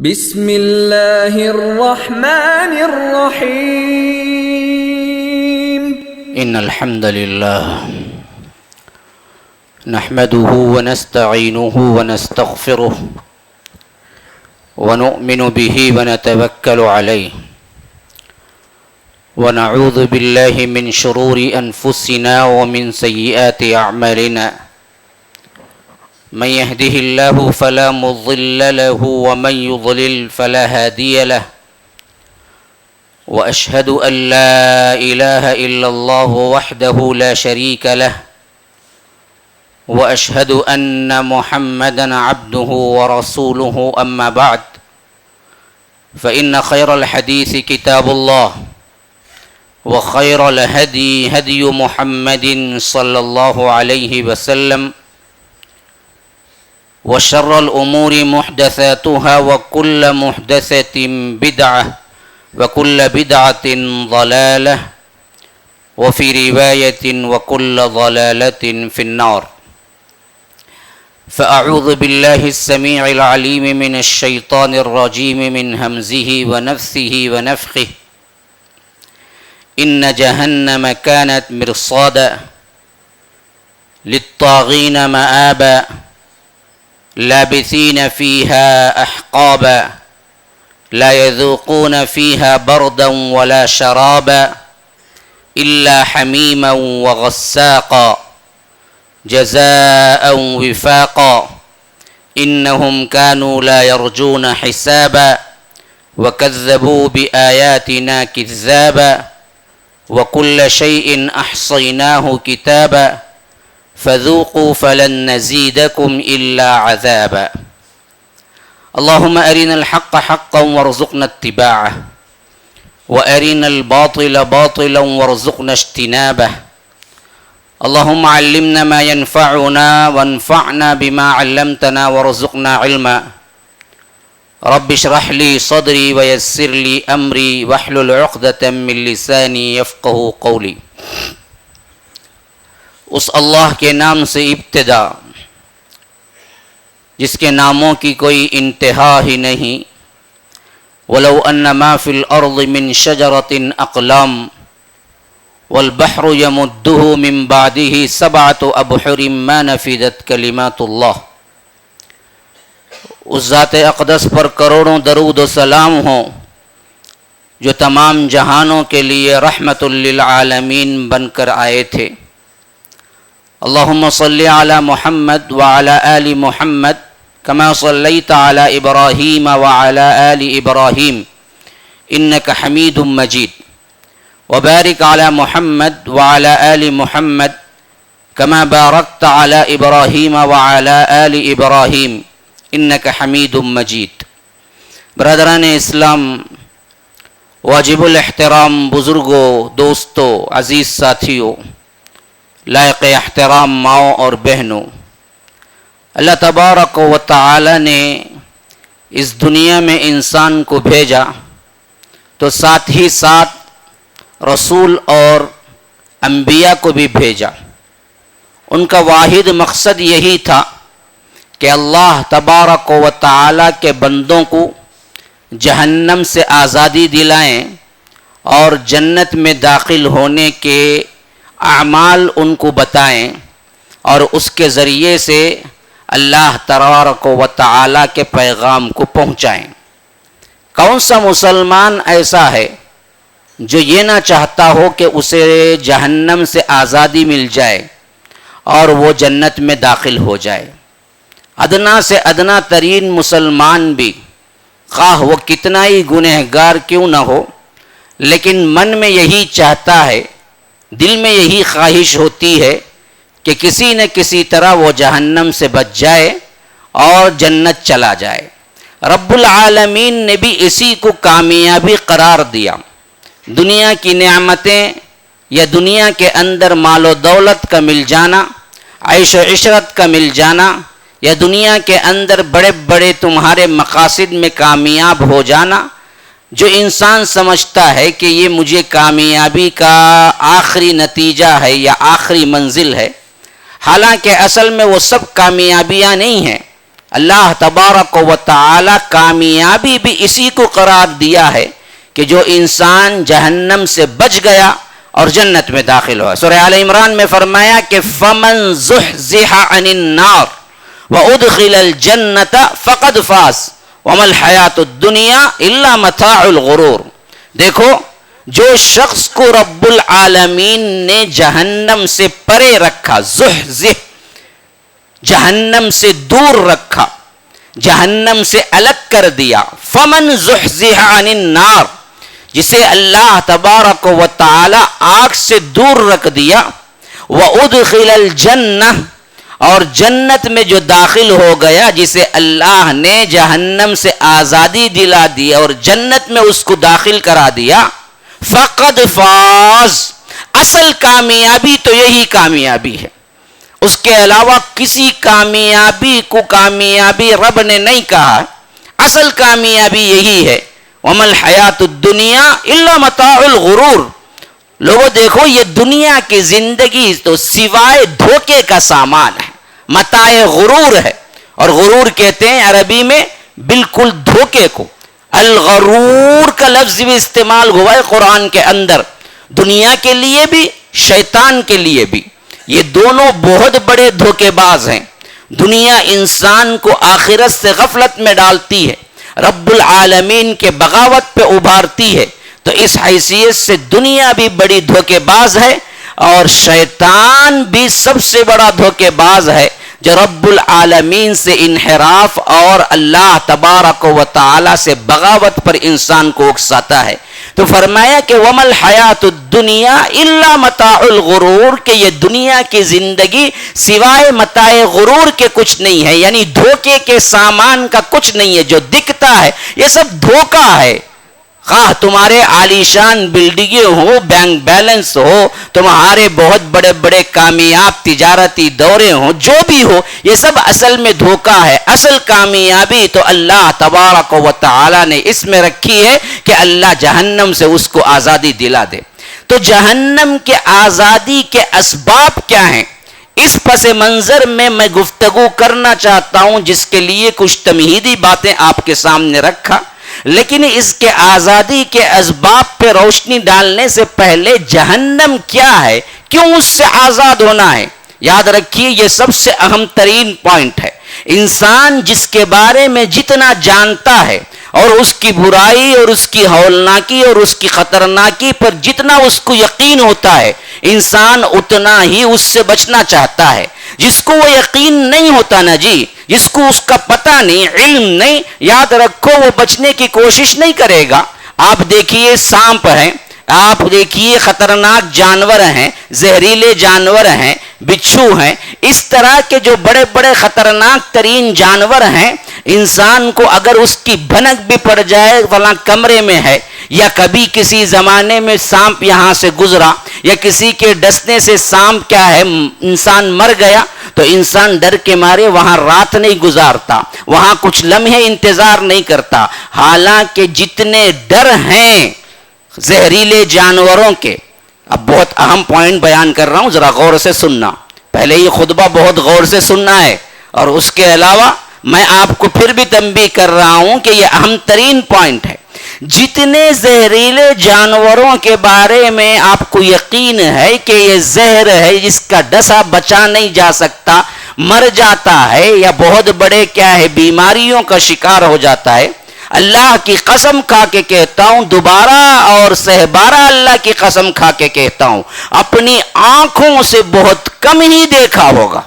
بسم اللہ الرحمن الرحیم ان الحمد لله نحمده ونستعينه ونستغفره ونؤمن به ونتوكل عليه ونعوذ بالله من شرور انفسنا ومن سيئات اعمالنا من يهده الله فلا مضل له ومن يضلل فلا هادي له وأشهد أن لا إله إلا الله وحده لا شريك له وأشهد أن محمدا عبده ورسوله أما بعد فإن خير الحديث كتاب الله وخير الهدي هدي محمد صلى الله عليه وسلم وشر الأمور محدثاتها وكل محدثة بدعة وكل بدعة ضلالة وفي رواية وكل ضلالة في النار فأعوذ بالله السميع العليم من الشيطان الرجيم من همزه ونفثه ونفخه إن جهنم كانت مرصادا للطاغين مآبا لابثين فيها أحقابا لا يذوقون فيها بردا ولا شرابا إلا حميما وغساقا جزاء وفاقا إنهم كانوا لا يرجون حسابا وكذبوا بآياتنا كذابا وكل شيء أحصيناه كتابا فذوقوا فلن نزيدكم إلا عذابا اللهم أرنا الحق حقا وارزقنا اتباعه وأرنا الباطل باطلا وارزقنا اجتنابه اللهم علمنا ما ينفعنا وانفعنا بما علمتنا وارزقنا علما رب اشرح لي صدري ويسر لي أمري واحلل عقدة من لساني يفقه قولي اس اللہ کے نام سے ابتدا جس کے ناموں کی کوئی انتہا ہی نہیں وَلَوْ أَنَّ مَا فِي الْأَرْضِ مِنْ شَجَرَةٍ أَقْلَامٌ وَالْبَحْرُ يَمُدُّهُ مِنْ بَعْدِهِ سَبْعَةُ أَبْحُرٍ مَا نَفِدَتْ كَلِمَاتُ اللَّهِ اس ذات اقدس پر کروڑوں درود و سلام ہوں جو تمام جہانوں کے لیے رحمت للعالمین بن کر آئے تھے اللہم صلی علی محمد وعلی آل محمد کما صلیت علی ابراہیم وعلی آل ابراہیم انک حمید مجید وبارک علی محمد وعلی آل محمد کما بارکت علی ابراہیم وعلی آل ابراہیم انک حمید مجید برادران اسلام، واجب الاحترام بزرگوں، دوستوں، عزیز ساتھیوں، لائق احترام ماؤں اور بہنوں، اللہ تبارک و تعالی نے اس دنیا میں انسان کو بھیجا تو ساتھ ہی ساتھ رسول اور انبیاء کو بھی بھیجا۔ ان کا واحد مقصد یہی تھا کہ اللہ تبارک و تعالی کے بندوں کو جہنم سے آزادی دلائیں اور جنت میں داخل ہونے کے اعمال ان کو بتائیں اور اس کے ذریعے سے اللہ تبارک و تعالی کے پیغام کو پہنچائیں۔ کون سا مسلمان ایسا ہے جو یہ نہ چاہتا ہو کہ اسے جہنم سے آزادی مل جائے اور وہ جنت میں داخل ہو جائے؟ ادنا سے ادنا ترین مسلمان بھی، خواہ وہ کتنا ہی گنہگار کیوں نہ ہو، لیکن من میں یہی چاہتا ہے، دل میں یہی خواہش ہوتی ہے کہ کسی نہ کسی طرح وہ جہنم سے بچ جائے اور جنت چلا جائے۔ رب العالمین نے بھی اسی کو کامیابی قرار دیا۔ دنیا کی نعمتیں یا دنیا کے اندر مال و دولت کا مل جانا، عیش و عشرت کا مل جانا، یا دنیا کے اندر بڑے بڑے تمہارے مقاصد میں کامیاب ہو جانا، جو انسان سمجھتا ہے کہ یہ مجھے کامیابی کا آخری نتیجہ ہے یا آخری منزل ہے، حالانکہ اصل میں وہ سب کامیابیاں نہیں ہیں، اللہ تبارک و تعالی کامیابی بھی اسی کو قرار دیا ہے کہ جو انسان جہنم سے بچ گیا اور جنت میں داخل ہوا. سورہ آل عمران میں فرمایا کہ فمن زحزح عن النار وادخل الجنت فقد فاز وما الحیات الدنیا الا متاع الغرور. دیکھو جو شخص کو رب العالمین نے جہنم سے پرے رکھا، زحزح جہنم سے دور رکھا، جہنم سے الگ کر دیا. فمن زحزح عن النار، جسے اللہ تبارک و تعالی آگ سے دور رکھ دیا. وادخل الجنہ، اور جنت میں جو داخل ہو گیا، جسے اللہ نے جہنم سے آزادی دلا دی اور جنت میں اس کو داخل کرا دیا. فقد فاز، اصل کامیابی تو یہی کامیابی ہے. اس کے علاوہ کسی کامیابی کو کامیابی رب نے نہیں کہا. اصل کامیابی یہی ہے. وَمَا الْحَيَاةُ الدُّنْيَا إِلَّا مَتَاعُ الْغُرُورِ. لوگوں دیکھو، یہ دنیا کی زندگی تو سوائے دھوکے کا سامان ہے، متاع غرور ہے. اور غرور کہتے ہیں عربی میں بالکل دھوکے کو. الغرور کا لفظ بھی استعمال ہوا ہے قرآن کے اندر، دنیا کے لیے بھی شیطان کے لیے بھی. یہ دونوں بہت بڑے دھوکے باز ہیں. دنیا انسان کو آخرت سے غفلت میں ڈالتی ہے، رب العالمین کے بغاوت پہ ابھارتی ہے. تو اس حیثیت سے دنیا بھی بڑی دھوکے باز ہے، اور شیطان بھی سب سے بڑا دھوکے باز ہے جو رب العالمین سے انحراف اور اللہ تبارک و تعالی سے بغاوت پر انسان کو اکساتا ہے. تو فرمایا کہ وَمَا الْحَيَاةُ الدُّنْيَا إِلَّا مَتَاعُ الْغُرُورِ، کہ یہ دنیا کی زندگی سوائے متاع غرور کے کچھ نہیں ہے، یعنی دھوکے کے سامان کا کچھ نہیں ہے. جو دکھتا ہے یہ سب دھوکا ہے. خواہ تمہارے عالیشان بلڈنگیں ہو، بینک بیلنس ہو، تمہارے بہت بڑے بڑے کامیاب تجارتی دورے ہوں، جو بھی ہو، یہ سب اصل میں دھوکا ہے. اصل کامیابی تو اللہ تبارک و تعالی نے اس میں رکھی ہے کہ اللہ جہنم سے اس کو آزادی دلا دے. تو جہنم کے آزادی کے اسباب کیا ہیں؟ اس پس منظر میں گفتگو کرنا چاہتا ہوں، جس کے لیے کچھ تمہیدی باتیں آپ کے سامنے رکھا. لیکن اس کے آزادی کے اسباب پہ روشنی ڈالنے سے پہلے جہنم کیا ہے، کیوں اس سے آزاد ہونا ہے، یاد رکھیے یہ سب سے اہم ترین پوائنٹ ہے. انسان جس کے بارے میں جتنا جانتا ہے اور اس کی برائی اور اس کی ہولناکی اور اس کی خطرناکی پر جتنا اس کو یقین ہوتا ہے، انسان اتنا ہی اس سے بچنا چاہتا ہے. جس کو وہ یقین نہیں ہوتا نا جی، جس کو اس کا پتہ نہیں، علم نہیں، یاد رکھو وہ بچنے کی کوشش نہیں کرے گا. آپ دیکھیے سانپ ہیں، آپ دیکھیے خطرناک جانور ہیں، زہریلے جانور ہیں، بچھو ہیں. اس طرح کے جو بڑے بڑے خطرناک ترین جانور ہیں، انسان کو اگر اس کی بھنک بھی پڑ جائے فلاں کمرے میں ہے، یا کبھی کسی زمانے میں سانپ یہاں سے گزرا، یا کسی کے ڈسنے سے سانپ کیا ہے انسان مر گیا، تو انسان ڈر کے مارے وہاں رات نہیں گزارتا، وہاں کچھ لمحے انتظار نہیں کرتا. حالانکہ جتنے ڈر ہیں زہریلے جانوروں کے، اب بہت اہم پوائنٹ بیان کر رہا ہوں، ذرا غور سے سننا. پہلے یہ خطبہ بہت غور سے سننا ہے، اور اس کے علاوہ میں آپ کو پھر بھی تنبیہ کر رہا ہوں کہ یہ اہم ترین پوائنٹ ہے. جتنے زہریلے جانوروں کے بارے میں آپ کو یقین ہے کہ یہ زہر ہے، جس کا ڈسا بچا نہیں جا سکتا، مر جاتا ہے، یا بہت بڑے کیا ہے بیماریوں کا شکار ہو جاتا ہے، اللہ کی قسم کھا کے کہتا ہوں، دوبارہ اور سہبارہ اللہ کی قسم کھا کے کہتا ہوں، اپنی آنکھوں سے بہت کم ہی دیکھا ہوگا.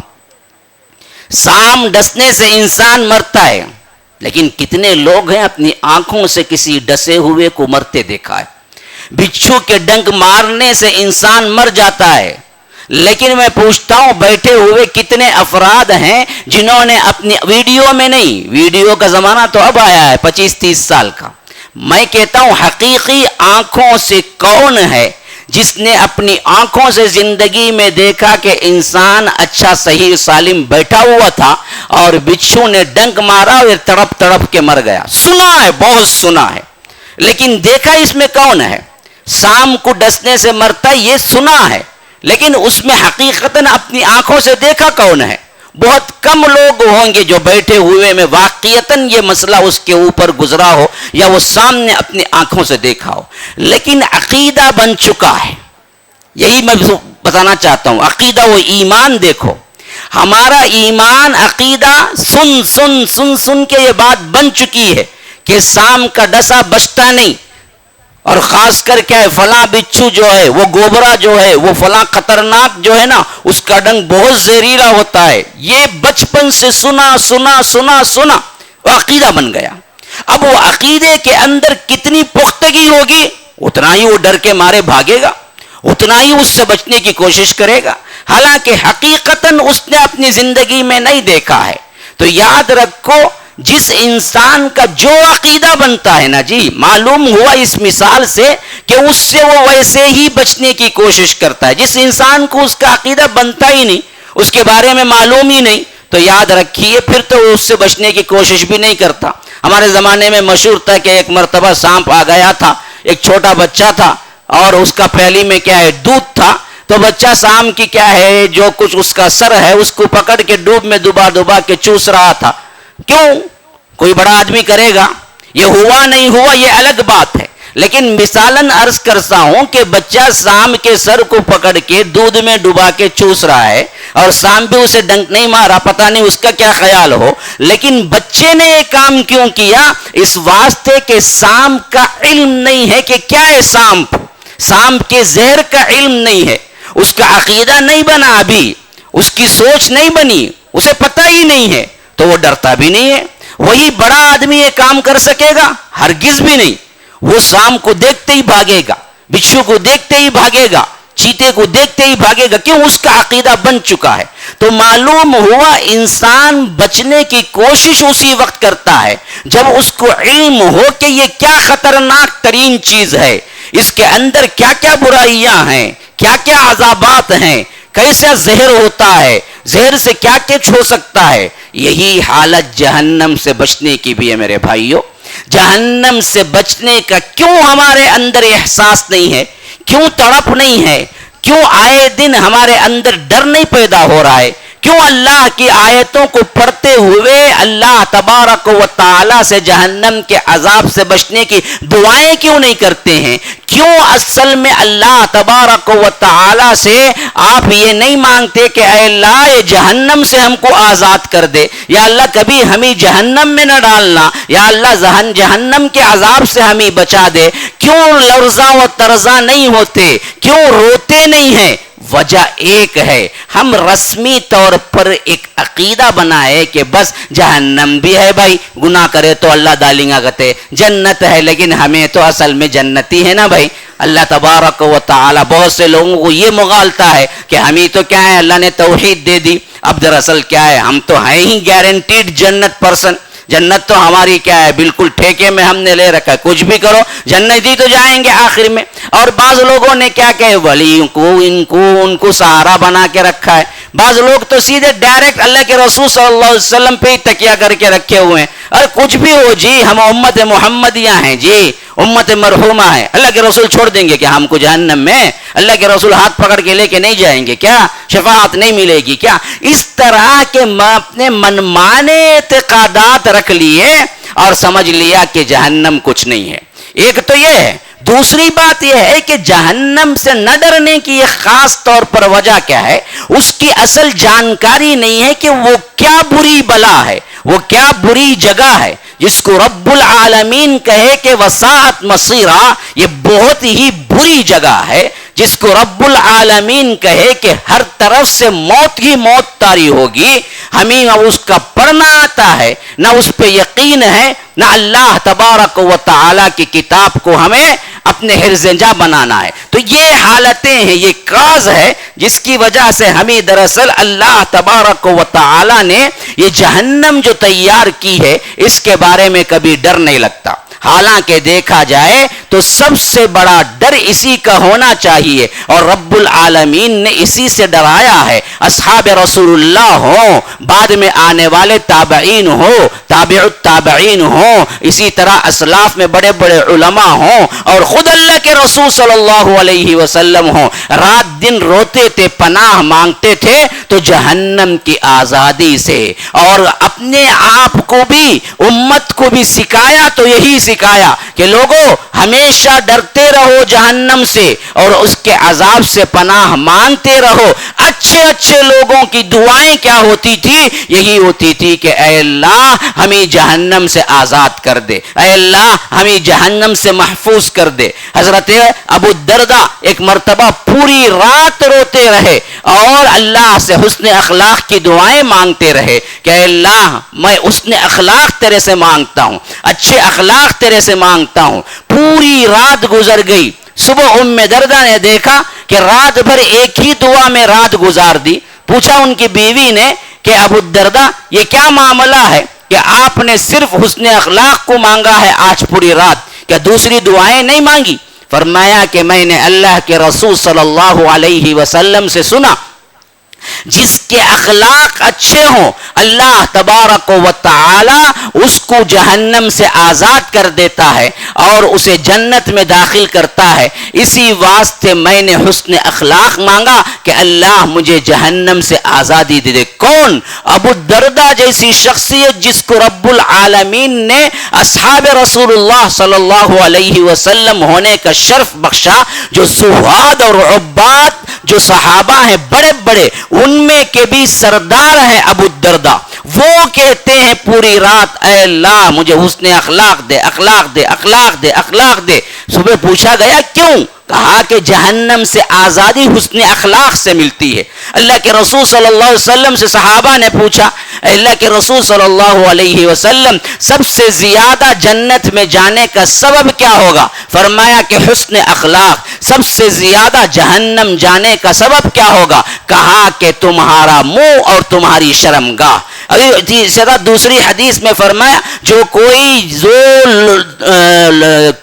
سام ڈسنے سے انسان مرتا ہے، لیکن کتنے لوگ ہیں اپنی آنکھوں سے کسی ڈسے ہوئے کو مرتے دیکھا ہے. بچھو کے ڈنک مارنے سے انسان مر جاتا ہے، لیکن میں پوچھتا ہوں بیٹھے ہوئے کتنے افراد ہیں جنہوں نے اپنی ویڈیو میں نہیں، ویڈیو کا زمانہ تو اب آیا ہے 25-30 سال کا، میں کہتا ہوں حقیقی آنکھوں سے کون ہے جس نے اپنی آنکھوں سے زندگی میں دیکھا کہ انسان اچھا صحیح سالم بیٹھا ہوا تھا اور بچھو نے ڈنک مارا اور تڑپ تڑپ کے مر گیا. سنا ہے، بہت سنا ہے، لیکن دیکھا اس میں کون ہے؟ سام کو ڈسنے سے مرتا یہ سنا ہے، لیکن اس میں حقیقتاً اپنی آنکھوں سے دیکھا کون ہے؟ بہت کم لوگ ہوں گے جو بیٹھے ہوئے میں واقعتاً یہ مسئلہ اس کے اوپر گزرا ہو یا وہ سامنے اپنی آنکھوں سے دیکھا ہو، لیکن عقیدہ بن چکا ہے. یہی میں بتانا چاہتا ہوں، عقیدہ و ایمان دیکھو، ہمارا ایمان عقیدہ سن سن سن سن کے یہ بات بن چکی ہے کہ سام کا ڈسا بچتا نہیں، اور خاص کر کیا ہے فلاں بچھو جو ہے وہ گوبرا جو ہے وہ فلاں خطرناک جو ہے نا اس کا ڈنگ بہت زہریلا ہوتا ہے. یہ بچپن سے سنا سنا سنا سنا وہ عقیدہ بن گیا. اب وہ عقیدے کے اندر کتنی پختگی ہوگی اتنا ہی وہ ڈر کے مارے بھاگے گا، اتنا ہی اس سے بچنے کی کوشش کرے گا، حالانکہ حقیقتاً اس نے اپنی زندگی میں نہیں دیکھا ہے. تو یاد رکھو، جس انسان کا جو عقیدہ بنتا ہے نا جی، معلوم ہوا اس مثال سے کہ اس سے وہ ویسے ہی بچنے کی کوشش کرتا ہے. جس انسان کو اس کا عقیدہ بنتا ہی نہیں، اس کے بارے میں معلوم ہی نہیں، تو یاد رکھیے پھر تو اس سے بچنے کی کوشش بھی نہیں کرتا. ہمارے زمانے میں مشہور تھا کہ ایک مرتبہ سانپ آ گیا تھا، ایک چھوٹا بچہ تھا اور اس کا پھیلی میں کیا ہے دودھ تھا، تو بچہ سانپ کی کیا ہے جو کچھ اس کا سر ہے اس کو پکڑ کے ڈوب میں دبا دبا کے چوس رہا تھا. کیوں؟ کوئی بڑا آدمی کرے گا؟ یہ ہوا نہیں ہوا یہ الگ بات ہے، لیکن مثالاً عرض کرتا ہوں کہ بچہ سانپ کے سر کو پکڑ کے دودھ میں ڈبا کے چوس رہا ہے اور سانپ بھی اسے ڈنک نہیں مارا، پتہ نہیں اس کا کیا خیال ہو، لیکن بچے نے یہ کام کیوں کیا؟ اس واسطے کہ سانپ کا علم نہیں ہے کہ کیا ہے سانپ، سانپ کے زہر کا علم نہیں ہے، اس کا عقیدہ نہیں بنا، ابھی اس کی سوچ نہیں بنی، اسے پتہ ہی نہیں ہے، تو وہ ڈرتا بھی نہیں ہے. وہی بڑا آدمی یہ کام کر سکے گا؟ ہرگز بھی نہیں. وہ سانپ کو دیکھتے ہی بھاگے گا، بچھو کو دیکھتے ہی بھاگے گا، چیتے کو دیکھتے ہی بھاگے گا. کیوں؟ اس کا عقیدہ بن چکا ہے. تو معلوم ہوا انسان بچنے کی کوشش اسی وقت کرتا ہے جب اس کو علم ہو کہ یہ کیا خطرناک ترین چیز ہے، اس کے اندر کیا کیا برائیاں ہیں، کیا کیا عذابات ہیں، کیسا زہر ہوتا ہے، زہر سے کیا کچھ ہو سکتا ہے. یہی حالت جہنم سے بچنے کی بھی ہے میرے بھائیوں. جہنم سے بچنے کا کیوں ہمارے اندر احساس نہیں ہے، کیوں تڑپ نہیں ہے، کیوں آئے دن ہمارے اندر ڈر نہیں پیدا ہو رہا ہے، کیوں اللہ کی آیتوں کو پڑھتے ہوئے اللہ تبارک و تعالی سے جہنم کے عذاب سے بچنے کی دعائیں کیوں نہیں کرتے ہیں؟ کیوں اصل میں اللہ تبارک و تعالی سے آپ یہ نہیں مانگتے کہ اے اللہ یہ جہنم سے ہم کو آزاد کر دے، یا اللہ کبھی ہمیں جہنم میں نہ ڈالنا، یا اللہ جہنم کے عذاب سے ہمیں بچا دے؟ کیوں لرزاں و ترزاں نہیں ہوتے، کیوں روتے نہیں ہیں؟ وجہ ایک ہے، ہم رسمی طور پر ایک عقیدہ بنائے کہ بس جہنم بھی ہے بھائی، گناہ کرے تو اللہ دالیں گا گتے، جنت ہے لیکن ہمیں تو اصل میں جنتی ہے نا بھائی. اللہ تبارک و تعالی بہت سے لوگوں کو یہ مغالتا ہے کہ ہمیں تو کیا ہے اللہ نے توحید دے دی، اب دراصل کیا ہے ہم تو ہیں ہی گارنٹیڈ جنت پرسن، جنت تو ہماری کیا ہے بالکل ٹھیکے میں ہم نے لے رکھا ہے، کچھ بھی کرو جنتی تو جائیں گے آخر میں. اور بعض لوگوں نے کیا کہ ولی ان کو سہارا بنا کے رکھا ہے. بعض لوگ تو سیدھے ڈائریکٹ اللہ کے رسول صلی اللہ علیہ وسلم پہ ہی تکیہ کر کے رکھے ہوئے ہیں. اور کچھ بھی ہو جی، ہم امت محمدیہ ہیں جی، امت مرحومہ ہے، اللہ کے رسول چھوڑ دیں گے کہ ہم کو جہنم میں؟ اللہ کے رسول ہاتھ پکڑ کے لے کے نہیں جائیں گے کیا؟ شفاعت نہیں ملے گی کیا؟ اس طرح کے اپنے منمانے اعتقادات رکھ لیے اور سمجھ لیا کہ جہنم کچھ نہیں ہے. ایک تو یہ ہے. دوسری بات یہ ہے کہ جہنم سے نہ ڈرنے کی یہ خاص طور پر وجہ کیا ہے؟ اس کی اصل جانکاری نہیں ہے کہ وہ کیا بری بلا ہے، وہ کیا بری جگہ ہے جس کو رب العالمین کہے کہ وساعت مصیرہ، یہ بہت ہی بری جگہ ہے، جس کو رب العالمین کہے کہ ہر طرف سے موت ہی موت طاری ہوگی. ہمیں نہ اس کا پڑھنا آتا ہے، نہ اس پہ یقین ہے، نہ اللہ تبارک و تعالی کی کتاب کو ہمیں اپنے حرز جا بنانا ہے. تو یہ حالتیں ہیں، یہ کاز ہے جس کی وجہ سے ہمیں دراصل اللہ تبارک و تعالی نے یہ جہنم جو تیار کی ہے اس کے بارے میں کبھی ڈر نہیں لگتا. حالانکہ دیکھا جائے تو سب سے بڑا ڈر اسی کا ہونا چاہیے، اور رب العالمین نے اسی سے ڈرایا ہے۔ اصحاب رسول اللہ ہوں، بعد میں آنے والے تابعین ہو، تابع التابعین ہوں، اسی طرح اسلاف میں بڑے بڑے علماء ہوں، اور خود اللہ کے رسول صلی اللہ علیہ وسلم ہوں، رات دن روتے تھے، پناہ مانگتے تھے تو جہنم کی آزادی سے، اور اپنے آپ کو بھی امت کو بھی سکھایا تو یہی سکھایا کہ لوگوں ہمیشہ ڈرتے رہو جہنم سے اور اس کے عذاب سے پناہ مانگتے رہو۔ اچھے اچھے لوگوں کی دعائیں کیا ہوتی تھی؟ یہی ہوتی تھی کہ اے اللہ ہمیں جہنم سے آزاد کر دے، اے اللہ ہمیں جہنم سے محفوظ کر دے۔ حضرت ابو الدرداء ایک مرتبہ پوری رات روتے رہے اور اللہ سے حسن اخلاق کی دعائیں مانگتے رہے کہ اے اللہ میں حسن اخلاق تیرے سے مانگتا ہوں، اچھے اخلاق تیرے سے مانگتا ہوں۔ پوری رات گزر گئی، صبح دردہ نے دیکھا کہ رات بھر ایک ہی دعا میں رات گزار دی۔ پوچھا ان کی بیوی نے کہ ابو الدرداء یہ کیا معاملہ ہے کہ آپ نے صرف حسن اخلاق کو مانگا ہے آج پوری رات، کیا دوسری دعائیں نہیں مانگی؟ فرمایا کہ میں نے اللہ کے رسول صلی اللہ علیہ وسلم سے سنا جس کے اخلاق اچھے ہوں اللہ تبارک و تعالی اس کو جہنم سے آزاد کر دیتا ہے اور اسے جنت میں داخل کرتا ہے۔ اسی واسطے میں نے حسن اخلاق مانگا کہ اللہ مجھے جہنم سے آزادی دے دے۔ کون؟ ابو الدرداء جیسی شخصیت جس کو رب العالمین نے اصحاب رسول اللہ صلی اللہ علیہ وسلم ہونے کا شرف بخشا، جو زہاد اور عباد جو صحابہ ہیں بڑے بڑے ان میں کے بھی سردار ہیں ابو الدرداء، وہ کہتے ہیں پوری رات اے اللہ مجھے حسن اخلاق دے، اخلاق دے، اخلاق دے، اخلاق دے۔ صبح پوچھا گیا کیوں؟ کہا کہ جہنم سے آزادی حسن اخلاق سے ملتی ہے۔ اللہ کے رسول صلی اللہ علیہ وسلم سے صحابہ نے پوچھا اللہ کے رسول صلی اللہ علیہ وسلم سب سے زیادہ جنت میں جانے کا سبب کیا ہوگا؟ فرمایا کہ حسن اخلاق۔ سب سے زیادہ جہنم جانے کا سبب کیا ہوگا؟ کہا کہ تمہارا منہ اور تمہاری شرمگاہ۔ دوسری حدیث میں فرمایا جو کوئی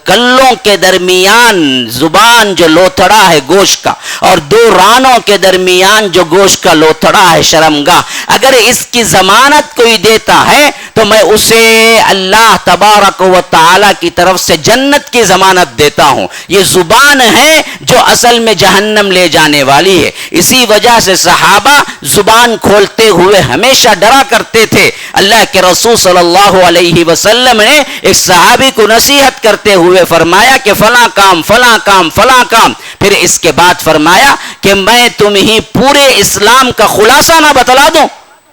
کلوں کے درمیان زبان جو لوتھڑا ہے گوشت کا اور دو رانوں کے درمیان جو گوشت کا لوتھڑا ہے شرمگاہ، اگر اس کی ضمانت کوئی دیتا ہے تو میں اسے اللہ تبارک و تعالی کی طرف سے جنت کی ضمانت دیتا ہوں۔ یہ زبان ہے جو اصل میں جہنم لے جانے والی ہے۔ اسی وجہ سے صحابہ زبان کھولتے ہوئے ہمیشہ ڈرا کرتے تھے۔ اللہ کے رسول صلی اللہ علیہ وسلم نے ایک صحابی کو نصیحت کرتے ہوئے فرمایا کہ فلاں کام فلاں کام فلاں کام، پھر اس کے بعد فرمایا کہ میں تمہیں پورے اسلام کا خلاصہ نہ بتلا دوں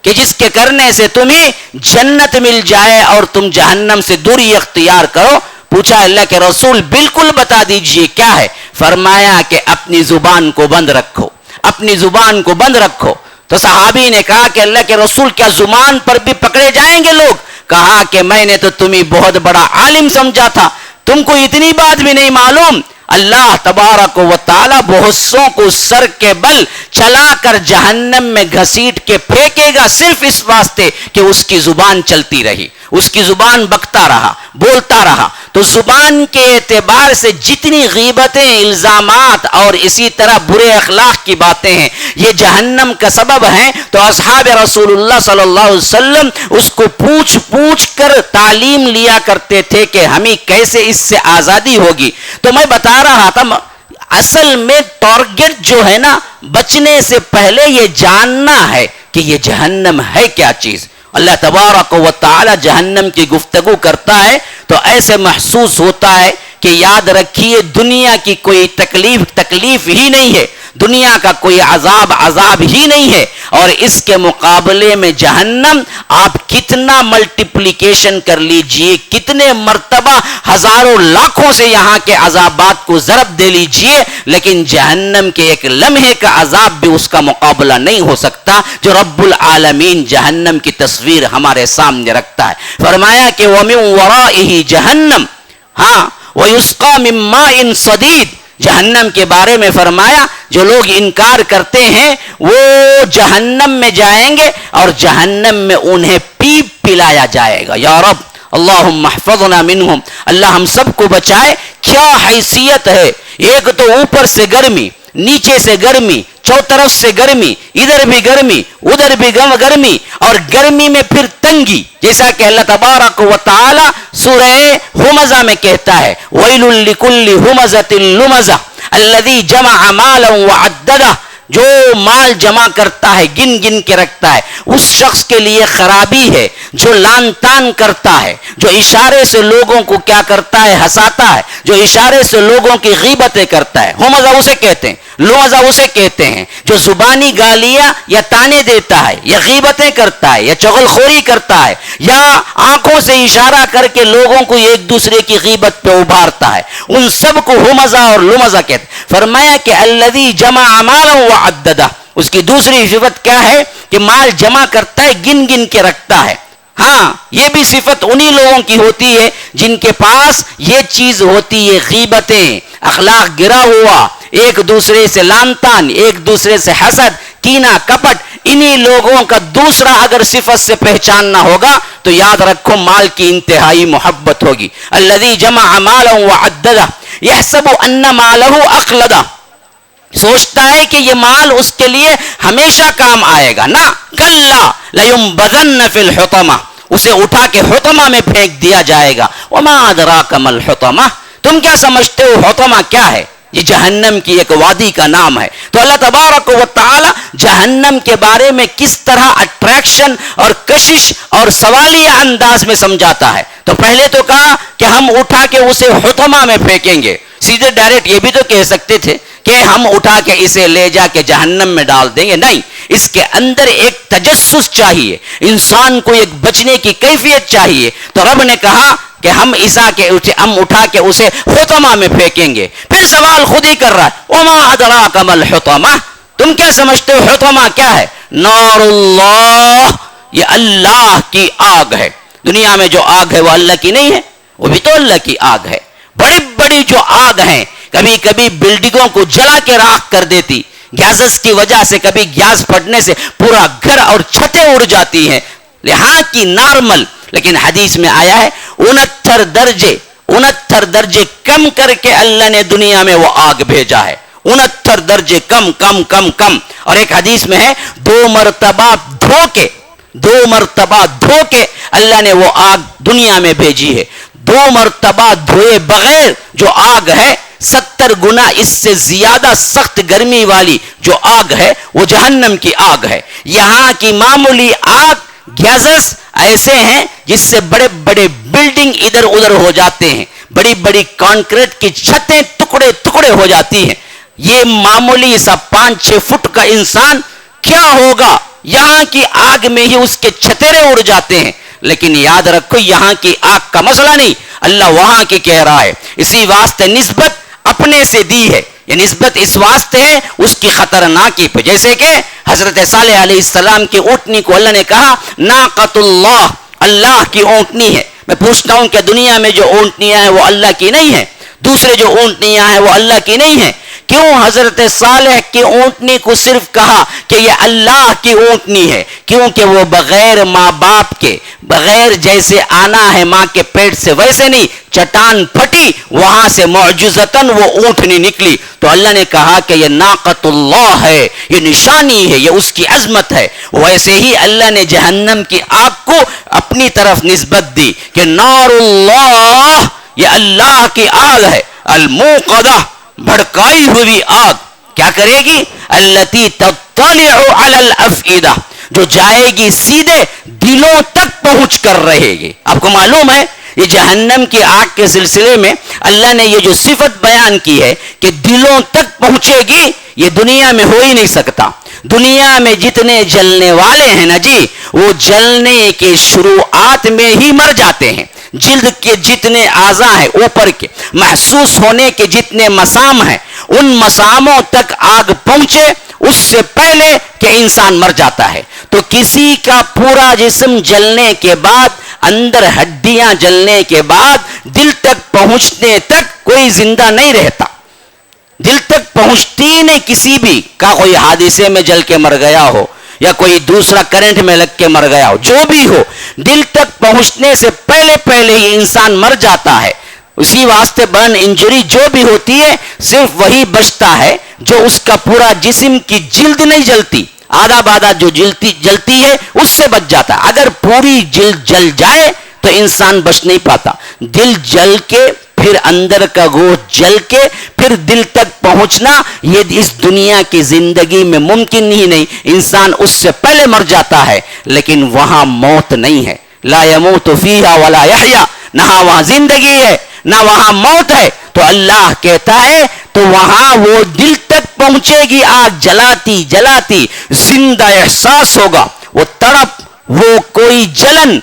کہ جس کے کرنے سے تمہیں جنت مل جائے اور تم جہنم سے دوری اختیار کرو؟ پوچھا اللہ کے رسول بالکل بتا دیجئے کیا ہے؟ فرمایا کہ اپنی زبان کو بند رکھو، اپنی زبان کو بند رکھو۔ تو صحابی نے کہا کہ اللہ کے رسول کیا زبان پر بھی پکڑے جائیں گے لوگ؟ کہا کہ میں نے تو تمہیں بہت بڑا عالم سمجھا تھا، تم کو اتنی بات بھی نہیں معلوم؟ اللہ تبارک و تعالی بہت سوں کو سر کے بل چلا کر جہنم میں گھسیٹ کے پھینکے گا صرف اس واسطے کہ اس کی زبان چلتی رہی، اس کی زبان بکتا رہا، بولتا رہا۔ تو زبان کے اعتبار سے جتنی غیبتیں، الزامات اور اسی طرح برے اخلاق کی باتیں ہیں یہ جہنم کا سبب ہیں۔ تو اصحاب رسول اللہ صلی اللہ علیہ وسلم اس کو پوچھ پوچھ کر تعلیم لیا کرتے تھے کہ ہمیں کیسے اس سے آزادی ہوگی۔ تو میں بتا رہا تھا اصل میں ٹارگٹ جو ہے نا بچنے سے پہلے یہ جاننا ہے کہ یہ جہنم ہے کیا چیز۔ اللہ تبارک و تعالی جہنم کی گفتگو کرتا ہے تو ایسے محسوس ہوتا ہے کہ یاد رکھیے دنیا کی کوئی تکلیف ہی نہیں ہے، دنیا کا کوئی عذاب ہی نہیں ہے، اور اس کے مقابلے میں جہنم آپ کتنا ملٹیپلیکیشن کر لیجئے، کتنے مرتبہ ہزاروں لاکھوں سے یہاں کے عذابات کو ضرب دے لیجئے، لیکن جہنم کے ایک لمحے کا عذاب بھی اس کا مقابلہ نہیں ہو سکتا جو رب العالمین جہنم کی تصویر ہمارے سامنے رکھتا ہے۔ فرمایا کہ وَمِن وَرَائِهِ جہنم، ہاں وَيُسْقَى مِن مَّاءٍ صَدِيدٍ، جہنم کے بارے میں فرمایا جو لوگ انکار کرتے ہیں وہ جہنم میں جائیں گے اور جہنم میں انہیں پیپ پلایا جائے گا۔ یا رب اللہم احفظنا منہم، اللہ ہم سب کو بچائے۔ کیا حیثیت ہے، ایک تو اوپر سے گرمی، نیچے سے گرمی، چوطرف سے گرمی، ادھر بھی گرمی ادھر بھی گرمی، اور گرمی میں پھر تنگی، جیسا کہ اللہ تبارک و تعالی سورہ ہمزہ میں کہتا ہے ویل لکل ہمزۃ لمزہ الذی جمع مالا وعددہ، جو مال جمع کرتا ہے، گن گن کے رکھتا ہے، اس شخص کے لیے خرابی ہے جو لان تان کرتا ہے، جو اشارے سے لوگوں کو کیا کرتا ہے، ہنساتا ہے، جو اشارے سے لوگوں کی غیبتیں کرتا ہے۔ ہمزہ اسے کہتے ہیں، لمزہ اسے کہتے ہیں جو زبانی گالیاں یا تانے دیتا ہے یا غیبتیں کرتا ہے یا چغل خوری کرتا ہے یا آنکھوں سے اشارہ کر کے لوگوں کو ایک دوسرے کی غیبت پہ ابھارتا ہے، ان سب کو ہمزہ اور لمزہ کہتے ہیں۔ فرمایا کہ الذی جمع مالا وعددہ، اس کی دوسری صفت کیا ہے کہ مال جمع کرتا ہے، گن گن کے رکھتا ہے۔ ہاں، یہ بھی صفت انہی لوگوں کی ہوتی ہے جن کے پاس یہ چیز ہوتی ہے، غیبتیں، اخلاق گرا ہوا، ایک دوسرے سے لان تان، ایک دوسرے سے حسد، کینہ، کپٹ۔ انہی لوگوں کا دوسرا اگر صفت سے پہچاننا ہوگا تو یاد رکھو مال کی انتہائی محبت ہوگی۔ الذی جمع مالا وعددہ یحسب ان مالہ اخلدہ، سوچتا ہے کہ یہ مال اس کے لیے ہمیشہ کام آئے گا، نہ، کلا لینبذن فی الحطمہ، اسے اٹھا کے حطمہ میں پھینک دیا جائے گا۔ وما ادراک ما الحطمہ، تم کیا سمجھتے ہو حطمہ کیا ہے؟ یہ جہنم کی ایک وادی کا نام ہے۔ تو اللہ تبارک و تعالی جہنم کے بارے میں کس طرح اٹریکشن اور کشش اور سوالیہ انداز میں سمجھاتا ہے۔ تو پہلے تو کہا کہ ہم اٹھا کے اسے حطمہ میں پھینکیں گے، سیدھے ڈائریکٹ یہ بھی تو کہہ سکتے تھے کہ ہم اٹھا کے اسے لے جا کے جہنم میں ڈال دیں گے، نہیں، اس کے اندر ایک تجسس چاہیے، انسان کو ایک بچنے کی کیفیت چاہیے۔ تو رب نے کہا کہ ہم اٹھا کے اسے حطمہ میں پھینکیں گے۔ پھر سوال خود ہی کر رہا ہے وما ادراک ما الحطمہ، تم کیا سمجھتے ہو حطمہ کیا ہے؟ نار اللہ، یہ اللہ کی آگ ہے۔ دنیا میں جو آگ ہے وہ اللہ کی نہیں ہے، وہ بھی تو اللہ کی آگ ہے۔ بڑی بڑی جو آگ ہیں کبھی کبھی بلڈنگوں کو جلا کے راکھ کر دیتی، گیسز کی وجہ سے، کبھی گیس پھٹنے سے پورا گھر اور چھتیں اڑ جاتی ہیں، یہاں کی نارمل، لیکن حدیث میں آیا ہے 69 درجے کم کر کے اللہ نے دنیا میں وہ آگ بھیجا ہے، 69 درجے کم کم کم کم۔ اور ایک حدیث میں ہے 2 مرتبہ دھو کے اللہ نے وہ آگ دنیا میں بھیجی ہے۔ 2 مرتبہ دھوئے بغیر جو آگ ہے، 70 گنا اس سے زیادہ سخت گرمی والی جو آگ ہے وہ جہنم کی آگ ہے۔ یہاں کی معمولی آگ، گیسز ایسے ہیں جس سے بڑے بڑے بلڈنگ ادھر ادھر ہو جاتے ہیں، بڑی بڑی کانکریٹ کی چھتیں ٹکڑے ٹکڑے ہو جاتی ہیں۔ یہ معمولی سا 5-6 فٹ کا انسان کیا ہوگا، یہاں کی آگ میں ہی اس کے چھترے اڑ جاتے ہیں۔ لیکن یاد رکھو یہاں کی آگ کا مسئلہ نہیں، اللہ وہاں کی کہہ رہا ہے۔ اسی واسطے نسبت اپنے سے دی ہے، یہ نسبت اس واسطے ہے اس کی خطرناکی پہ، جیسے کہ حضرت صالح علیہ السلام کی اونٹنی کو اللہ نے کہا ناقۃ اللہ، اللہ کی اونٹنی ہے۔ میں پوچھتا ہوں کہ دنیا میں جو اونٹنیاں ہیں وہ اللہ کی نہیں ہیں؟ دوسرے جو اونٹنیاں ہیں وہ اللہ کی نہیں ہیں؟ کیوں حضرت صالح کی اونٹنی کو صرف کہا کہ یہ اللہ کی اونٹنی ہے؟ کیونکہ وہ بغیر ماں باپ کے، بغیر جیسے آنا ہے ماں کے پیٹ سے ویسے نہیں، چٹان پھٹی وہاں سے معجزتاً وہ اونٹنی نکلی۔ تو اللہ نے کہا کہ یہ ناقۃ اللہ ہے، یہ نشانی ہے، یہ اس کی عظمت ہے۔ ویسے ہی اللہ نے جہنم کی آگ کو اپنی طرف نسبت دی کہ نار اللہ، یہ اللہ کی آگ ہے، الموقدہ، بھڑکائی ہوئی آگ۔ کیا کرے گی؟ التی تطلع علی الافئدہ، جو جائے گی سیدھے دلوں تک پہنچ کر رہے گی۔ آپ کو معلوم ہے یہ جہنم کی آگ کے سلسلے میں اللہ نے یہ جو صفت بیان کی ہے کہ دلوں تک پہنچے گی، یہ دنیا میں ہو ہی نہیں سکتا۔ دنیا میں جتنے جلنے والے ہیں نا جی، وہ جلنے کے شروعات میں ہی مر جاتے ہیں۔ جلد کے جتنے اعضاء ہیں اوپر کے، محسوس ہونے کے جتنے مسام ہیں، ان مساموں تک آگ پہنچے اس سے پہلے کہ انسان مر جاتا ہے۔ تو کسی کا پورا جسم جلنے کے بعد، اندر ہڈیاں جلنے کے بعد، دل تک پہنچنے تک کوئی زندہ نہیں رہتا۔ دل تک پہنچتی نہیں کسی بھی کا، کوئی حادثے میں جل کے مر گیا ہو یا کوئی دوسرا کرنٹ میں لگ کے مر گیا ہو، جو بھی ہو، دل تک پہنچنے سے پہلے پہلے ہی انسان مر جاتا ہے. اسی واسطے برن انجری جو بھی ہوتی ہے صرف وہی بچتا ہے جو اس کا پورا جسم کی جلد نہیں جلتی، آدھا بادہ جو جلتی ہے اس سے بچ جاتا ہے. اگر پوری جلد جل جائے تو انسان بچ نہیں پاتا. دل جل کے پھر اندر کا گوشت جل کے پھر دل تک پہنچنا یہ اس دنیا کی زندگی میں ممکن ہی نہیں. انسان اس سے پہلے مر جاتا ہے، لیکن وہاں موت نہیں ہے. لا يموت فیہا ولا یحیا، نہ وہاں زندگی ہے نہ وہاں موت ہے. تو اللہ کہتا ہے تو وہاں وہ دل تک پہنچے گی آگ جلاتی جلاتی، زندہ احساس ہوگا، وہ تڑپ، وہ کوئی جلن.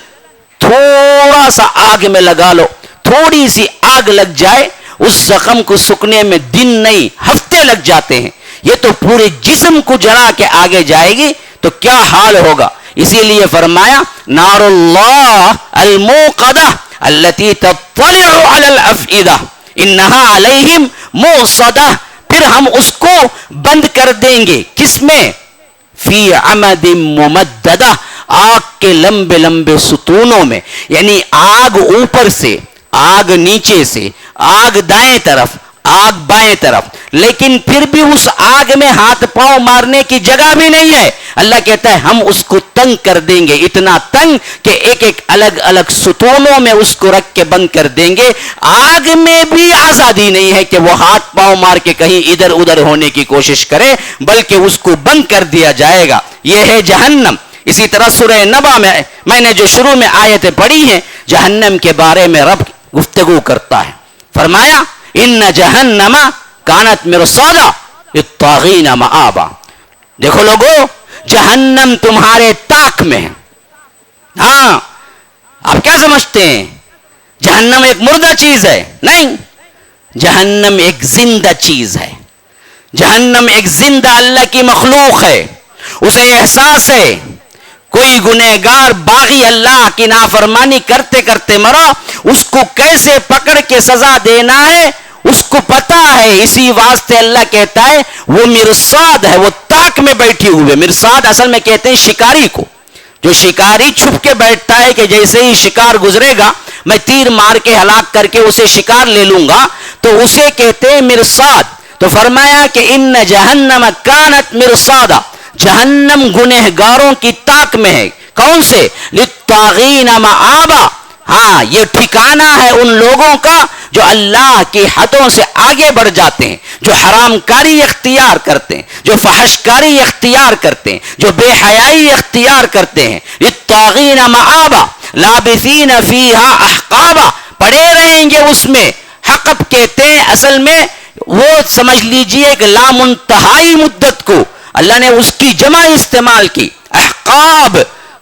تھوڑا سا آگ میں لگا لو، تھوڑی سی آگ لگ جائے، اس زخم کو سکنے میں دن نہیں ہفتے لگ جاتے ہیں. یہ تو پورے جسم کو جلا کے آگے جائے گی تو کیا حال ہوگا. اسی لیے فرمایا نار اللہ الموقدہ التی تطلع علی الافئدہ انہا علیہم موصدہ. پھر ہم اس کو بند کر دیں گے، کس میں؟ فی عمد ممددہ، آگ کے لمبے لمبے ستونوں میں. یعنی آگ اوپر سے، آگ نیچے سے، آگ دائیں طرف، آگ بائیں طرف، لیکن پھر بھی اس آگ میں ہاتھ پاؤں مارنے کی جگہ بھی نہیں ہے. اللہ کہتا ہے ہم اس کو تنگ کر دیں گے، اتنا تنگ کہ ایک ایک الگ الگ ستونوں میں اس کو رکھ کے بند کر دیں گے. آگ میں بھی آزادی نہیں ہے کہ وہ ہاتھ پاؤں مار کے کہیں ادھر ادھر ہونے کی کوشش کرے، بلکہ اس کو بند کر دیا جائے گا. یہ ہے جہنم. اسی طرح سورہ نبا میں نے جو شروع میں آیتیں پڑھی ہیں، جہنم کے بارے میں رب گفتگو کرتا ہے. فرمایا ان جہنم کانت مرصادا للطاغین مآبا. دیکھو لوگو، جہنم تمہارے طاق میں ہے. ہاں، آپ کیا سمجھتے ہیں جہنم ایک مردہ چیز ہے؟ نہیں، جہنم ایک زندہ چیز ہے. جہنم ایک زندہ اللہ کی مخلوق ہے. اسے احساس ہے کوئی گنہگار باغی اللہ کی نافرمانی کرتے کرتے مرا، اس کو کیسے پکڑ کے سزا دینا ہے اس کو پتا ہے. اسی واسطے اللہ کہتا ہے وہ مرصاد ہے، وہ طاق میں بیٹھی ہوئے. مرصاد اصل میں کہتے ہیں شکاری کو. جو شکاری چھپ کے بیٹھتا ہے کہ جیسے ہی شکار گزرے گا میں تیر مار کے ہلاک کر کے اسے شکار لے لوں گا، تو اسے کہتے ہیں مرصاد. تو فرمایا کہ ان جہنم کانت مرصادا، جہنم گنہگاروں کی طاق میں ہے. کون سے؟ للطاغین مآبا. ہاں، یہ ٹھکانہ ہے ان لوگوں کا جو اللہ کی حدوں سے آگے بڑھ جاتے ہیں، جو حرام کاری اختیار کرتے ہیں، جو فحش کاری اختیار کرتے ہیں، جو بے حیائی اختیار کرتے ہیں. للطاغین مآبا لابثین فیہا احقابا، پڑے رہیں گے اس میں. حقب کہتے ہیں اصل میں وہ سمجھ لیجئے ایک لامنتہائی مدت کو اللہ نے اس کی جمع استعمال کی. احقاب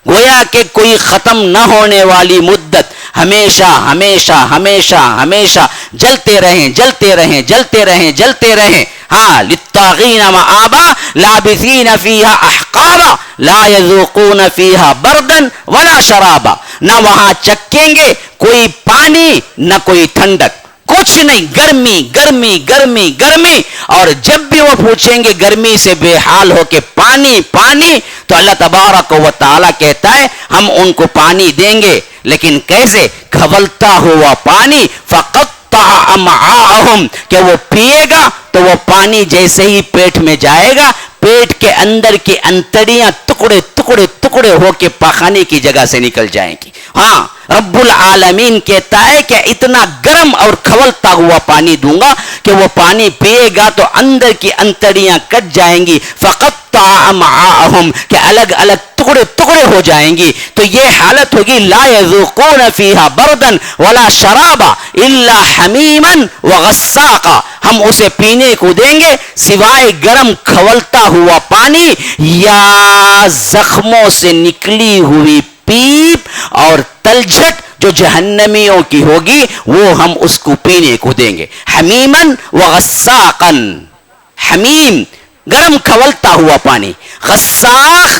گویا کہ کوئی ختم نہ ہونے والی مدت، ہمیشہ ہمیشہ ہمیشہ ہمیشہ جلتے رہیں جلتے رہیں جلتے رہیں جلتے رہیں. ہاں، للطاغین مآبا لابثین فیہا احقابا لا یذوقون فیہا بردا ولا شرابا. نہ وہاں چکیں گے کوئی پانی نہ کوئی ٹھنڈک، کچھ نہیں، گرمی گرمی گرمی گرمی. اور جب بھی وہ پوچھیں گے گرمی سے بے حال ہو کے پانی پانی، تو اللہ تبارک و تعالیٰ کہتا ہے ہم ان کو پانی دیں گے، لیکن کیسے؟ کھولتا ہوا پانی. فقطع امعاءہم، کہ وہ پیے گا تو وہ پانی جیسے ہی پیٹ میں جائے گا، پیٹ کے اندر کی انتڑیاں ٹکڑے ٹکڑے ٹکڑے ہو کے پاخانے کی جگہ سے نکل جائیں گی. ہاں، رب العالمین کہتا ہے کہ اتنا گرم اور کھولتا ہوا پانی دوں گا کہ وہ پانی پیے گا تو اندر کی انتڑیاں کٹ جائیں گی. فقطع امعاءہم، کہ الگ الگ ٹکڑے ٹکڑے ہو جائیں گی. تو یہ حالت ہوگی لا یذوقون فیہا بردا ولا شرابا الا حمیما وغساقا. ہم اسے پینے کو دیں گے سوائے گرم کھولتا ہوا پانی یا زخموں سے نکلی ہوئی پیپ اور تلجھٹ جو جہنمیوں کی ہوگی، وہ ہم اس کو پینے کو دیں گے. حمیمن وغساقا، حمیم گرم کھولتا ہوا پانی، غساق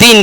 3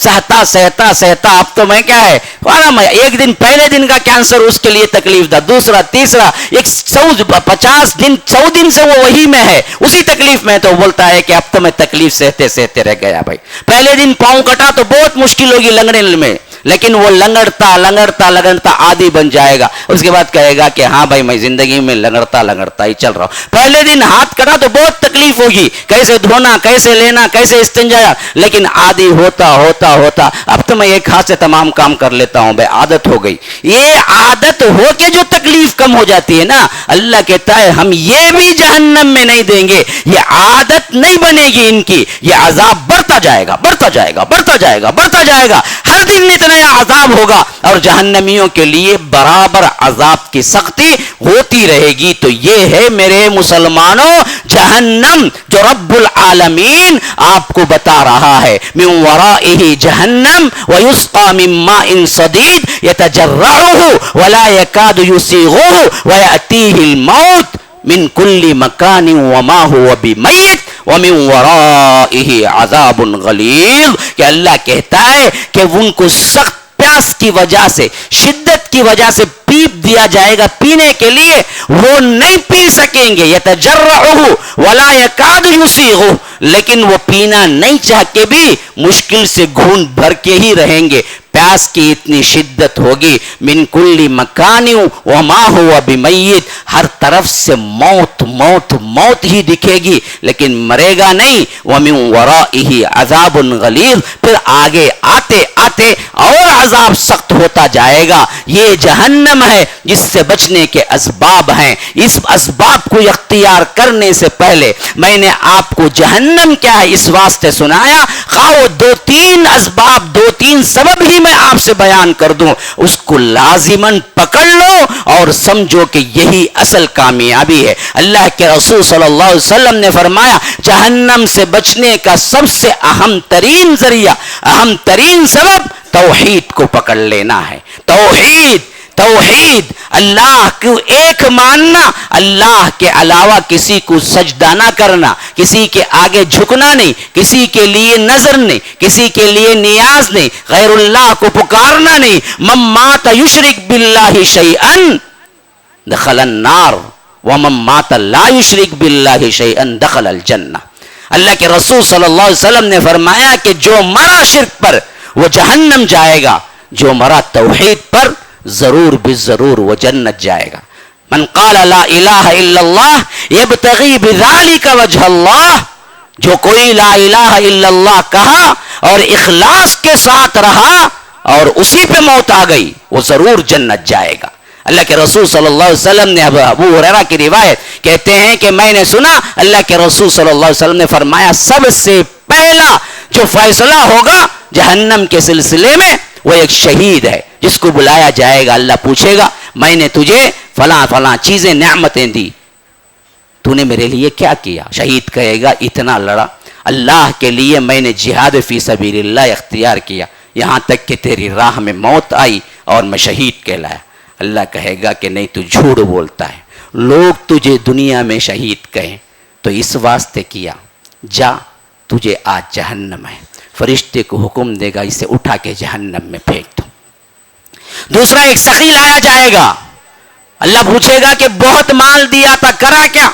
سہتا سہتا سہتا اب تو میں کیا ہے ایک دن پہلے دن کا کینسر اس کے لیے تکلیف تھا, دوسرا تیسرا, 100 دن سے وہ وہی میں ہے, اسی تکلیف میں. تو بولتا ہے کہ اب تو میں تکلیف سہتے سہتے رہ گیا بھائی. پہلے دن پاؤں کٹا تو بہت مشکل ہوگی لنگڑنے میں, لیکن وہ لنگڑتا لنگڑتا لنگڑتا عادی بن جائے گا. اس کے بعد کہے گا کہ ہاں بھائی میں زندگی میں لنگڑتا لنگڑتا ہی چل رہا ہوں. پہلے دن ہاتھ کٹا تو بہت تکلیف ہوگی, کیسے دھونا, کیسے لینا, کیسے استنجا, لیکن عادی ہوتا ہوتا ہوتا اب تو میں ایک ہاتھ سے تمام کام کر لیتا ہوں بھائی, عادت ہو گئی. یہ عادت ہو کے جو تکلیف کم ہو جاتی ہے نا, اللہ کہتا ہے ہم یہ بھی جہنم میں نہیں دیں گے. یہ عادت نہیں بنے گی ان کی, یہ عذاب بڑھتا جائے گا بڑھتا جائے گا بڑھتا جائے گا بڑھتا جائے گا. ہر دن اتنا عذاب ہوگا اور جہنمیوں کے لیے برابر عذاب کی سختی ہوتی رہے گی. تو یہ ہے میرے مسلمانوں جہنم جو رب العالمین آپ کو بتا رہا ہے. من ورائہ جہنم ویسقى من ماء صدید یتجرعہ ولا یکاد یسیغہ ویأتیہ الموت من کل مکان وما هو بمیت ومن ورائہ عذاب غلیظ. کہ اللہ کہتا ہے کہ ان کو سخت پیاس کی وجہ سے, شدت کی وجہ سے پیپ دیا جائے گا پینے کے لیے, وہ نہیں پی سکیں گے. یتجرعہ ولا یکاد یسیغہ, لیکن وہ پینا نہیں چاہ کے بھی مشکل سے گھونٹ بھر کے ہی رہیں گے. پیاس کی اتنی شدت ہوگی. من کل مکان وما هو بمیت, ہر طرف سے موت موت موت ہی دکھے گی لیکن مرے گا نہیں. ومن ورائہ عذاب غلیظ, پھر آگے آتے آتے اور عذاب سخت ہوتا جائے گا. یہ جہنم ہے جس سے بچنے کے اسباب ہیں. اس اسباب کو اختیار کرنے سے پہلے میں نے آپ کو جہنم کیا ہے اس واسطے سنایا, خواہ 2-3 اسباب 2-3 سبب ہی میں آپ سے بیان کر دوں, اس کو لازماً پکڑ لو اور سمجھو کہ یہی اصل کامیابی ہے. اللہ کے رسول صلی اللہ علیہ وسلم نے فرمایا جہنم سے بچنے کا سب سے اہم ترین ذریعہ, اہم ترین سبب توحید کو پکڑ لینا ہے. توحید توحید, اللہ کو ایک ماننا, اللہ کے علاوہ کسی کو سجدہ نہ کرنا, کسی کے آگے جھکنا نہیں, کسی کے لیے نظر نہیں, کسی کے لیے نیاز نہیں, غیر اللہ کو پکارنا نہیں. من مات یشرک باللہ شیئا دخل النار ومن مات لا یشرک باللہ شیئا دخل الجنہ. اللہ کے رسول صلی اللہ علیہ وسلم نے فرمایا کہ جو مرا شرک پر وہ جہنم جائے گا, جو مرا توحید پر ضرور بالضرور وہ جنت جائے گا. من قال لا الہ الا اللہ یبتغی بذالک وجہ اللہ, جو کوئی لا الہ الا اللہ کہا اور اخلاص کے ساتھ رہا اور اسی پہ موت آ گئی, وہ ضرور جنت جائے گا. اللہ کے رسول صلی اللہ علیہ وسلم نے, ابو ہریرہ کی روایت کہتے ہیں کہ میں نے سنا اللہ کے رسول صلی اللہ علیہ وسلم نے فرمایا سب سے پہلا جو فیصلہ ہوگا جہنم کے سلسلے میں وہ ایک شہید ہے جس کو بلایا جائے گا. اللہ پوچھے گا میں نے تجھے فلاں فلاں چیزیں نعمتیں دی, تو نے میرے لیے کیا کیا؟ شہید کہے گا اتنا لڑا, اللہ کے لیے میں نے جہاد فی سبیل اللہ اختیار کیا, یہاں تک کہ تیری راہ میں موت آئی اور میں شہید کہلایا. اللہ کہے گا کہ نہیں تو جھوٹ بولتا ہے, لوگ تجھے دنیا میں شہید کہیں تو اس واسطے کیا, جا تجھے آج جہنم ہے. فرشتے کو حکم دے گا اسے اٹھا کے جہنم میں پھینک دو. دوسرا ایک سخی لایا جائے گا, اللہ پوچھے گا کہ بہت مال دیا تھا کرا کیا؟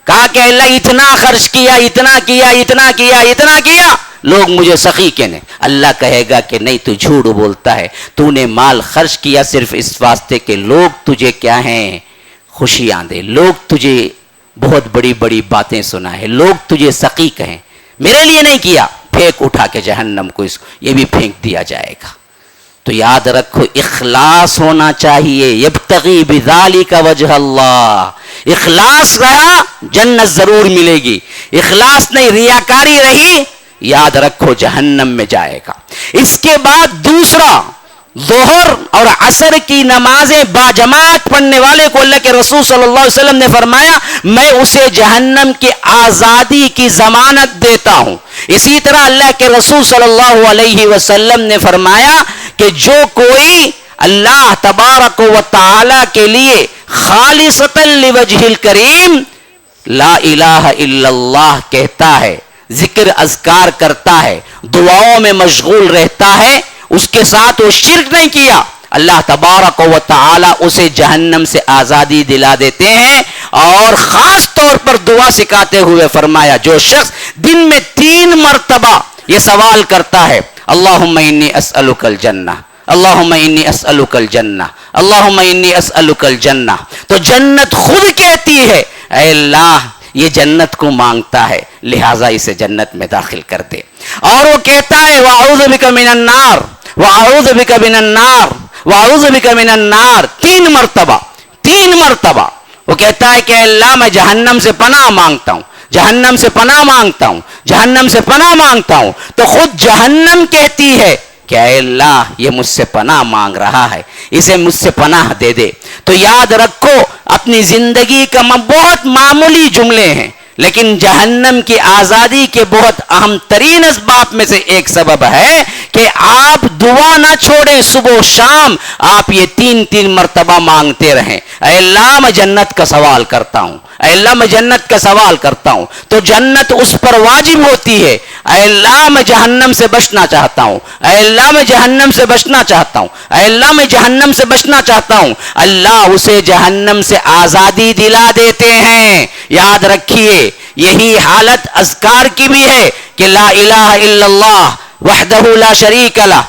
کہا کہ اللہ اتنا خرچ کیا اتنا کیا اتنا کیا اتنا کیا, لوگ مجھے سخی کہنے. اللہ کہے گا کہ نہیں تو جھوٹ بولتا ہے, تو نے مال خرچ کیا صرف اس واسطے کہ لوگ تجھے کیا ہیں خوشیاں دے, لوگ تجھے بہت بڑی بڑی باتیں سنا ہے, لوگ تجھے سخی کہیں, میرے لیے نہیں کیا. پھینک اٹھا کے جہنم کو, اس کو یہ بھی پھینک دیا جائے گا. تو یاد رکھو اخلاص ہونا چاہیے. یبتغی بذالک وجہ اللہ, اخلاص رہا جنت ضرور ملے گی, اخلاص نہیں ریاکاری رہی یاد رکھو جہنم میں جائے گا. اس کے بعد دوسرا ظہر اور عصر کی نمازیں باجماعت پڑھنے والے کو اللہ کے رسول صلی اللہ علیہ وسلم نے فرمایا میں اسے جہنم کی آزادی کی ضمانت دیتا ہوں. اسی طرح اللہ کے رسول صلی اللہ علیہ وسلم نے فرمایا کہ جو کوئی اللہ تبارک و تعالی کے لیے خالصۃ لوجہ الکریم لا الہ الا اللہ کہتا ہے, ذکر اذکار کرتا ہے، دعاؤں میں مشغول رہتا ہے، اس کے ساتھ وہ شرک نہیں کیا، اللہ تبارک و تعالی اسے جہنم سے آزادی دلا دیتے ہیں۔ اور خاص طور پر دعا سکھاتے ہوئے فرمایا جو شخص دن میں 3 مرتبہ یہ سوال کرتا ہے اللہم انی اسألک الجنہ، اللہم انی اسألک الجنہ، اللہم انی اسألک الجنہ، تو جنت خود کہتی ہے اے اللہ یہ جنت کو مانگتا ہے لہٰذا اسے جنت میں داخل کر دے۔ اور وہ کہتا ہے وَأَعُوذُ بِكَ مِنَ النَّارِ وَأَعُوذُ بِكَ مِنَ النَّارِ وَأَعُوذُ بِكَ مِنَ النَّارِ، 3 مرتبہ وہ کہتا ہے کہ اللہ میں جہنم سے پناہ مانگتا ہوں، جہنم سے پناہ مانگتا ہوں، جہنم سے پناہ مانگتا ہوں، تو خود جہنم کہتی ہے کہ اے اللہ یہ مجھ سے پناہ مانگ رہا ہے، اسے مجھ سے پناہ دے دے۔ تو یاد رکھو اپنی زندگی کا بہت معمولی جملے ہیں، لیکن جہنم کی آزادی کے بہت اہم ترین اسباب میں سے ایک سبب ہے کہ آپ دعا نہ چھوڑیں، صبح و شام آپ یہ 3 مرتبہ مانگتے رہیں اے اللہ میں جنت کا سوال کرتا ہوں، اے اللہ میں جنت کا سوال کرتا ہوں، تو جنت اس پر واجب ہوتی ہے۔ اے اللہ میں جہنم سے بچنا چاہتا ہوں، اے اللہ میں جہنم سے بچنا چاہتا ہوں، اے اللہ میں جہنم سے بچنا چاہتا ہوں، اللہ اسے جہنم سے آزادی دلا دیتے ہیں۔ یاد رکھیے یہی حالت اذکار کی بھی ہے کہ لا الہ الا اللہ وحدہ لا شریک لہ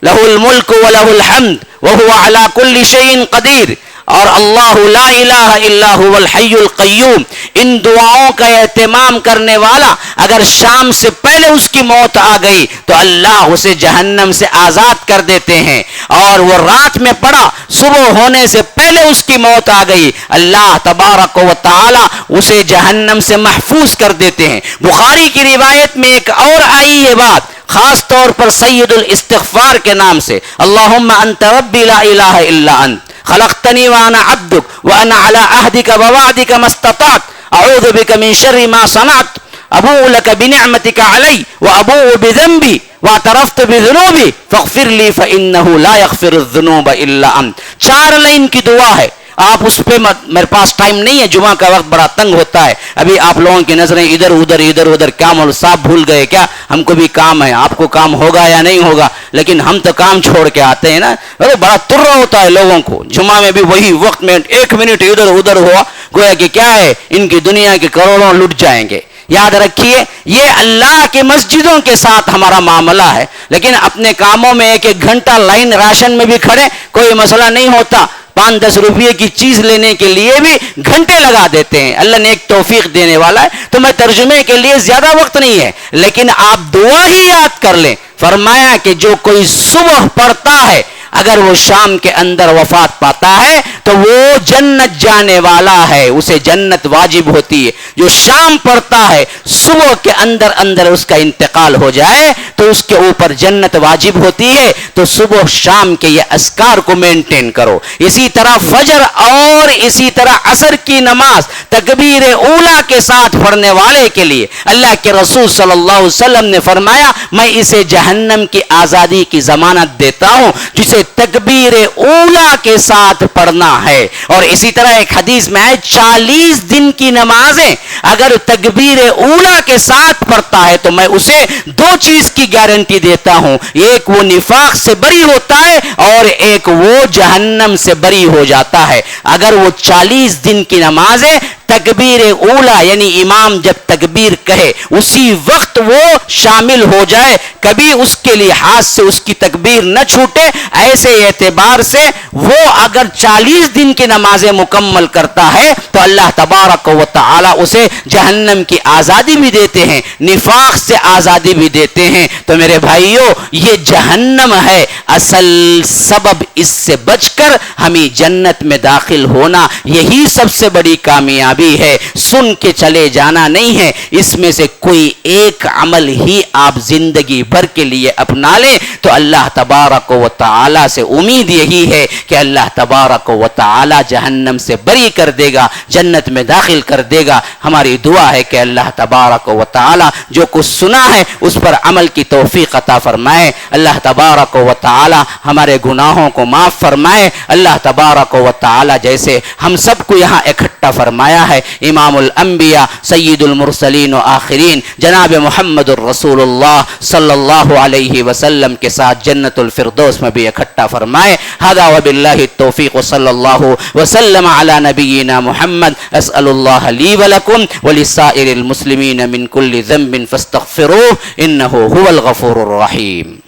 لہ الملک ولہ الحمد وہو علی کل شیء قدیر، اور اللہ لا الہ الا هو الحی القیوم۔ ان دعاؤں کا اہتمام کرنے والا اگر شام سے پہلے اس کی موت آ گئی تو اللہ اسے جہنم سے آزاد کر دیتے ہیں، اور وہ رات میں پڑا صبح ہونے سے پہلے اس کی موت آ گئی اللہ تبارک و تعالی اسے جہنم سے محفوظ کر دیتے ہیں۔ بخاری کی روایت میں ایک اور آئی یہ بات خاص طور پر سید الاستغفار کے نام سے، اللہم انت ربی لا الہ الا انت خلقتنی وانا عبدک وانا علی عہدک ووعدک ما استطعت اعوذ بک من شر ما صنعت ابوء لک بنعمتک علی وابوء بذنبی واعترفت بذنوبی فاغفر لی فانہ لا یغفر الذنوب الا انت۔ 4 لائن کی دعا ہے، آپ اس پہ میرے پاس ٹائم نہیں ہے، جمعہ کا وقت بڑا تنگ ہوتا ہے، ابھی آپ لوگوں کی نظریں ادھر ادھر کیا مول صاحب بھول گئے کیا؟ ہم کو بھی کام ہے، آپ کو کام ہوگا یا نہیں ہوگا، لیکن ہم تو کام چھوڑ کے آتے ہیں نا، بڑا ترہ ہوتا ہے لوگوں کو، جمعہ میں بھی وہی وقت میں 1 منٹ ادھر ہوا گویا کہ کیا ہے ان کی دنیا کے کروڑوں لٹ جائیں گے۔ یاد رکھیے یہ اللہ کے مسجدوں کے ساتھ ہمارا معاملہ ہے، لیکن اپنے کاموں میں 1 گھنٹہ لائن راشن میں بھی کھڑے کوئی مسئلہ نہیں ہوتا، 5-10 روپے کی چیز لینے کے لیے بھی گھنٹے لگا دیتے ہیں۔ اللہ نے ایک توفیق دینے والا ہے، تو میں ترجمے کے لیے زیادہ وقت نہیں ہے، لیکن آپ دعا ہی یاد کر لیں۔ فرمایا کہ جو کوئی صبح پڑھتا ہے اگر وہ شام کے اندر وفات پاتا ہے تو وہ جنت جانے والا ہے، اسے جنت واجب ہوتی ہے۔ جو شام پڑھتا ہے صبح کے اندر اس کا انتقال ہو جائے تو اس کے اوپر جنت واجب ہوتی ہے۔ تو صبح شام کے یہ اذکار کو مینٹین کرو۔ اسی طرح فجر اور اسی طرح عصر کی نماز تکبیر اولیٰ کے ساتھ پڑھنے والے کے لیے اللہ کے رسول صلی اللہ علیہ وسلم نے فرمایا میں اسے جہنم کی آزادی کی ضمانت دیتا ہوں جسے تکبیر اولیٰ کے ساتھ پڑھنا ہے۔ اور اسی طرح ایک حدیث میں ہے 40 دن کی نمازیں اگر تکبیر اولیٰ کے ساتھ پڑھتا ہے تو میں اسے 2 چیز کی گارنٹی دیتا ہوں، ایک وہ نفاق سے بری ہوتا ہے اور ایک وہ جہنم سے بری ہو جاتا ہے۔ اگر وہ 40 دن کی نمازیں تکبیر اولیٰ یعنی امام جب تکبیر کہے اسی وقت وہ شامل ہو جائے، کبھی اس کے لحاظ سے اس کی تکبیر نہ چھوٹے، ایسے اعتبار سے وہ اگر 40 دن کی نمازیں مکمل کرتا ہے تو اللہ تبارک و تعالی اسے جہنم کی آزادی بھی دیتے ہیں، نفاق سے آزادی بھی دیتے ہیں۔ تو میرے بھائیوں یہ جہنم ہے، اصل سبب اس سے بچ کر ہمیں جنت میں داخل ہونا، یہی سب سے بڑی کامیابی ہے۔ سن کے چلے جانا نہیں ہے، اس میں سے کوئی ایک عمل ہی آپ زندگی بھر کے لیے اپنا لیں تو اللہ تبارک و تعالی سے امید یہی ہے کہ اللہ تبارک و تعالی جہنم سے بری کر دے گا، جنت میں داخل کر دے گا۔ ہماری دعا ہے کہ اللہ تبارک و تعالی جو کچھ سنا ہے اس پر عمل کی توفیق عطا فرمائے۔ اللہ تبارک و تعالی تعالی ہمارے گناہوں کو معاف فرمائے. اللہ تبارک و تعالی جیسے ہم سب کو یہاں اکٹھا فرمایا ہے امام الانبیاء سید المرسلین و آخرین جناب محمد الرسول اللہ صلی اللہ علیہ وسلم کے ساتھ جنت الفردوس میں بھی اکٹھا فرمائے. ھذا وباللہ التوفیق صلی اللہ وسلم علی نبینا محمد. اسأل اللہ لی ولکم ولسائر المسلمین من کل ذنب فاستغفروه انه هو الغفور الرحیم.